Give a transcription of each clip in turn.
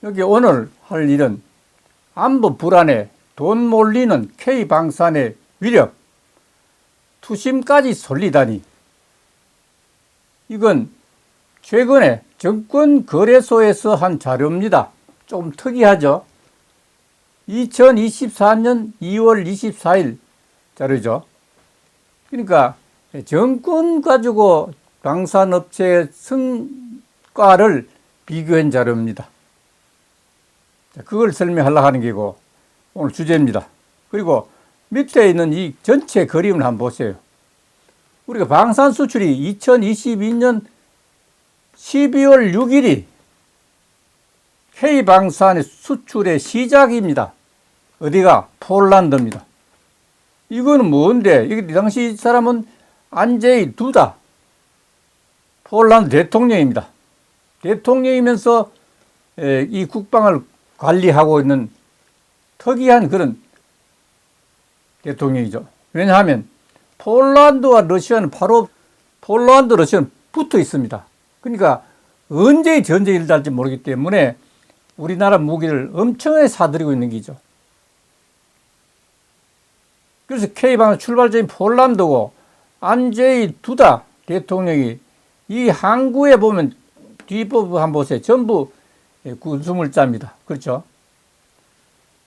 여기 오늘 할 일은 안보 불안에 돈 몰리는 K방산의 위력, 투심까지 솔리다니. 이건 최근에 정권거래소에서 한 자료입니다. 좀 특이하죠. 2024년 2월 24일 자료죠. 그러니까 정권 가지고 방산업체의 성과를 비교한 자료입니다. 그걸 설명하려고 하는 게고 오늘 주제입니다. 그리고 밑에 있는 이 전체 그림을 한번 보세요. 우리가 방산 수출이 2022년 12월 6일이 K방산의 수출의 시작입니다. 어디가? 폴란드입니다. 이거는 뭔데? 이 당시 사람은 안제이 두다 폴란드 대통령입니다. 대통령이면서 이 국방을 관리하고 있는 특이한 그런 대통령이죠. 왜냐하면 폴란드와 러시아는 바로 폴란드, 러시아는 붙어 있습니다. 그러니까 언제 전쟁이 일어날지 모르기 때문에 우리나라 무기를 엄청나게 사들이고 있는 기죠. 그래서 K방산 출발점이 폴란드고 안제이 두다 대통령이 이 항구에 보면 뒷부분 한번 보세요. 전부 군수물자입니다. 그렇죠?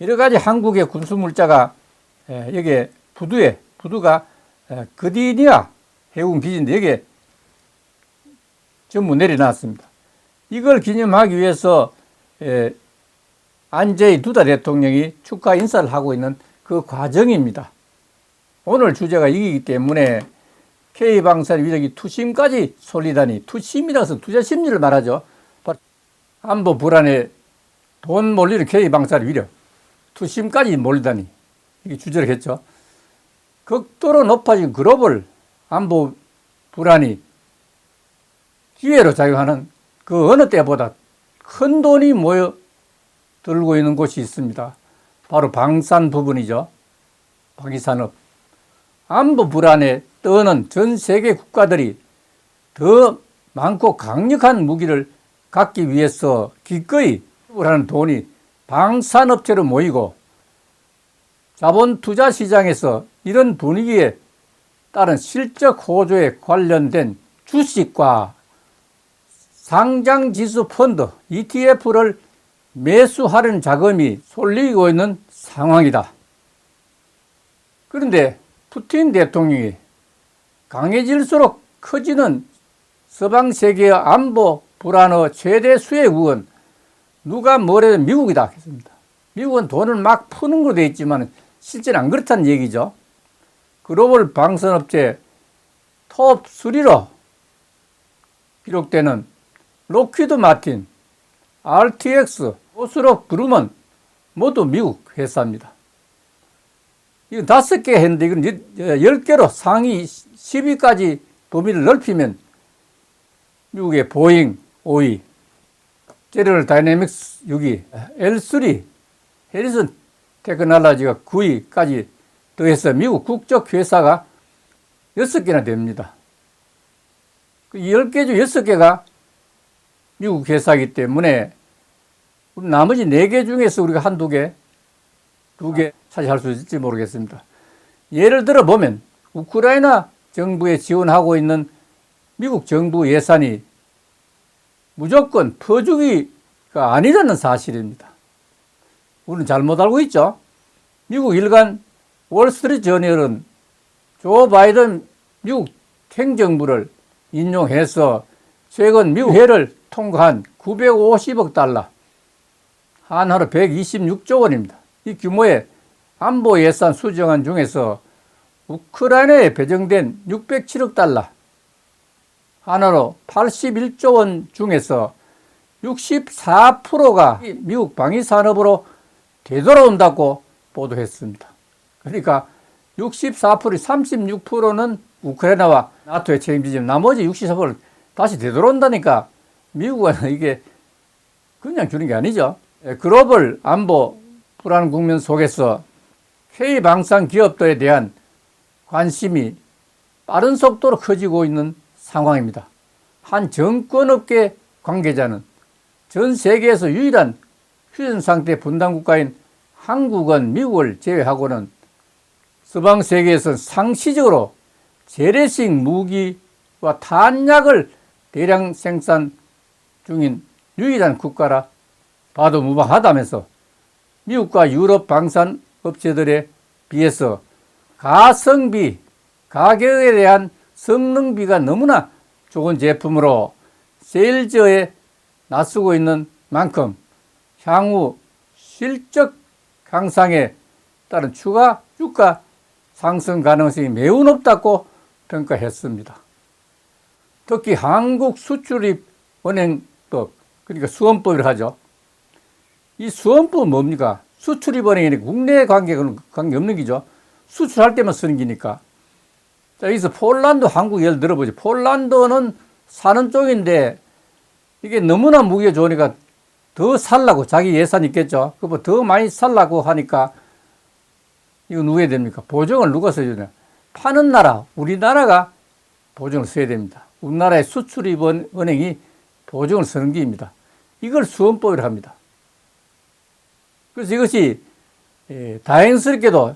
여러 가지 한국의 군수물자가 여기에 부두가 그디니아 해군 기지인데 여기에 전부 내려놨습니다. 이걸 기념하기 위해서 안제이 두다 대통령이 축하 인사를 하고 있는 그 과정입니다. 오늘 주제가 이기기 때문에 K방산의 위력이 투심까지 솔리다니. 투심이라서 투자 심리를 말하죠. 안보 불안에 돈 몰리는 K방산의 위력, 투심까지 몰리다니. 이게 주제겠죠. 극도로 높아진 글로벌 안보 불안이 기회로 작용하는 그 어느 때보다 큰 돈이 모여 들고 있는 곳이 있습니다. 바로 방산 부분이죠. 방위산업. 안보 불안에 떠는 전 세계 국가들이 더 많고 강력한 무기를 갖기 위해서 기꺼이 하는 돈이 방산업체로 모이고 자본 투자 시장에서 이런 분위기에 따른 실적 호조에 관련된 주식과 상장지수 펀드 ETF를 매수하려는 자금이 쏠리고 있는 상황이다. 그런데 푸틴 대통령이 강해질수록 커지는 서방 세계의 안보 불안의 최대 수혜국은 누가 뭐래도 미국이다 했습니다. 미국은 돈을 막 푸는 걸로 되어 있지만 실제는 안 그렇다는 얘기죠. 글로벌 방산업체 톱 3로 기록되는 록히드 마틴, RTX, 오스록 그루먼 모두 미국 회사입니다. 이건 5개 했는데 이건 10개로 상위 10위까지 범위를 넓히면 미국의 보잉 5위, 제너럴 다이내믹스 6위, L3, 해리슨 테크놀로지가 9위까지 더해서 미국 국적 회사가 6개나 됩니다. 10개 중 6개가 미국 회사이기 때문에 나머지 4개 중에서 우리가 한두 개, 2개 차지할 수 있을지 모르겠습니다. 예를 들어 보면 우크라이나 정부에 지원하고 있는 미국 정부 예산이 무조건 퍼주기가 아니라는 사실입니다. 우리는 잘못 알고 있죠. 미국 일간 월스트리트 저널은 조 바이든 미국 행정부를 인용해서 최근 미국 회를 통과한 950억 달러, 한화로 126조 원입니다. 이 규모의 안보 예산 수정안 중에서 우크라이나에 배정된 607억 달러, 한화로 81조 원 중에서 64%가 미국 방위산업으로 되돌아온다고 보도했습니다. 그러니까 64%, 36%는 우크라이나와 나토에 책임지지만 나머지 64%는 다시 되돌아온다니까 미국은 이게 그냥 주는 게 아니죠. 글로벌 안보 불안 국면 속에서 K방산 기업들에 대한 관심이 빠른 속도로 커지고 있는 상황입니다. 한 정권업계 관계자는 전 세계에서 유일한 휴전 상태 분단 국가인 한국은 미국을 제외하고는 서방 세계에서 상시적으로 재래식 무기와 탄약을 대량 생산 중인 유일한 국가라 봐도 무방하다면서 미국과 유럽 방산 업체들에 비해서 가성비, 가격에 대한 성능비가 너무나 좋은 제품으로 세일즈에 나서고 있는 만큼 향후 실적 향상에 따른 추가 주가 상승 가능성이 매우 높다고 평가했습니다. 특히 한국수출입은행법, 그러니까 수원법이라고 하죠. 이 수원법은 뭡니까? 수출입은행이니까 국내 관계없는 기죠. 수출할 때만 쓰는 기니까. 자, 여기서 폴란드, 한국 예를 들어보죠. 폴란드는 사는 쪽인데 이게 너무나 무기가 좋으니까 더 살라고, 자기 예산 있겠죠. 그거 더 많이 살라고 하니까 이거 누가 해야 됩니까? 보증을 누가 써야 되냐? 파는 나라, 우리나라가 보증을 써야 됩니다. 우리나라의 수출입은행이 보증을 쓰는 게입니다. 이걸 수원법이라고 합니다. 그래서 이것이 다행스럽게도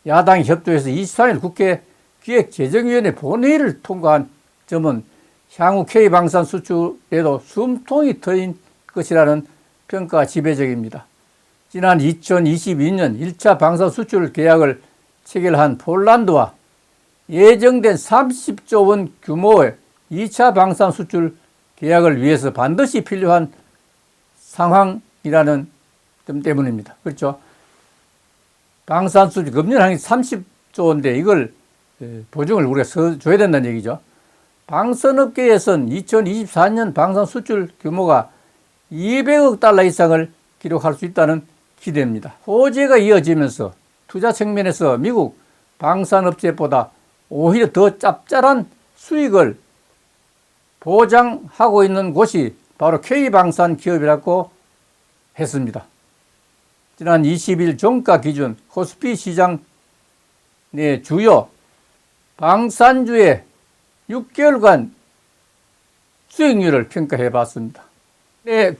야당이 협조해서 23일 국회 기획재정위원회 본회의를 통과한 점은 향후 K방산 수출에도 숨통이 트인 것이라는 평가가 지배적입니다. 지난 2022년 1차 방산 수출 계약을 체결한 폴란드와 예정된 30조 원 규모의 2차 방산 수출 계약을 위해서 반드시 필요한 상황이라는 점 때문입니다. 그렇죠? 방산 수출 금년항이 30조 원인데 이걸 보증을 우리가 써줘야 된다는 얘기죠. 방산업계에서는 2024년 방산 수출 규모가 200억 달러 이상을 기록할 수 있다는 기대입니다. 호재가 이어지면서 투자 측면에서 미국 방산업체보다 오히려 더 짭짤한 수익을 보장하고 있는 곳이 바로 K방산 기업이라고 했습니다. 지난 20일 종가 기준 코스피 시장 내 주요 방산주의 6개월간 수익률을 평가해 봤습니다.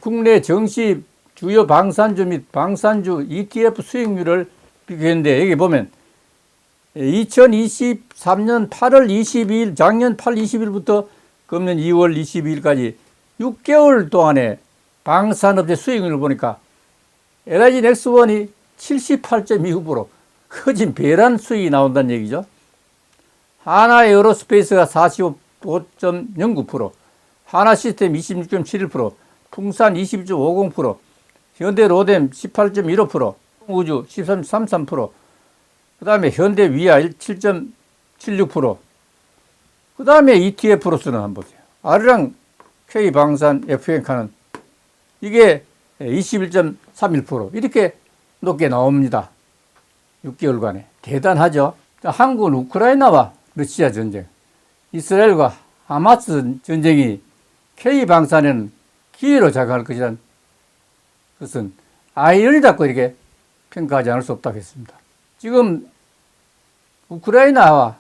국내 정시 주요 방산주 및 방산주 ETF 수익률을 비교했는데 여기 보면 2023년 8월 22일 작년 8월 20일부터 금년 2월 22일까지 6개월 동안의 방산업체 수익률을 보니까 LIG 넥스원이 78.29% 커진 배란 수익이 나온다는 얘기죠. 하나에어로스페이스가 45.09%, 하나시스템 26.71%, 풍산 22.50%, 현대로뎀 18.15%, 우주 13.33%, 그 다음에 현대위아 7.76%, 그 다음에 ETF로서는 한번 보세요. 아르랑 K방산 FN카는 이게 21.31% 이렇게 높게 나옵니다. 6개월간에. 대단하죠. 한국은 우크라이나와 러시아 전쟁, 이스라엘과 하마스 전쟁이 K방산에는 기회로 작용할 것이라는 것은 아이를 잡고 이렇게 평가하지 않을 수 없다고 했습니다. 지금 우크라이나와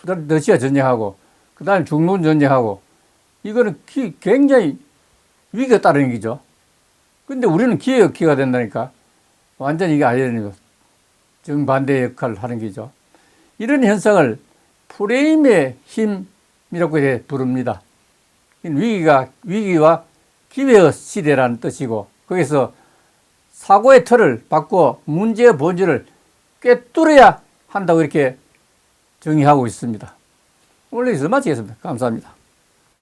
러시아 전쟁하고 그 다음에 중동 전쟁하고 이거는 굉장히 위기가 따르는 얘기죠. 근데 우리는 기회가 된다니까 완전히 이게 아니라는 정반대 역할을 하는 거죠. 이런 현상을 프레임의 힘이라고 부릅니다. 위기와 기회의 시대라는 뜻이고 거기서 사고의 틀을 바꿔 문제의 본질을 꿰뚫어야 한다고 이렇게 정의하고 있습니다. 오늘 여기서 마치겠습니다. 감사합니다.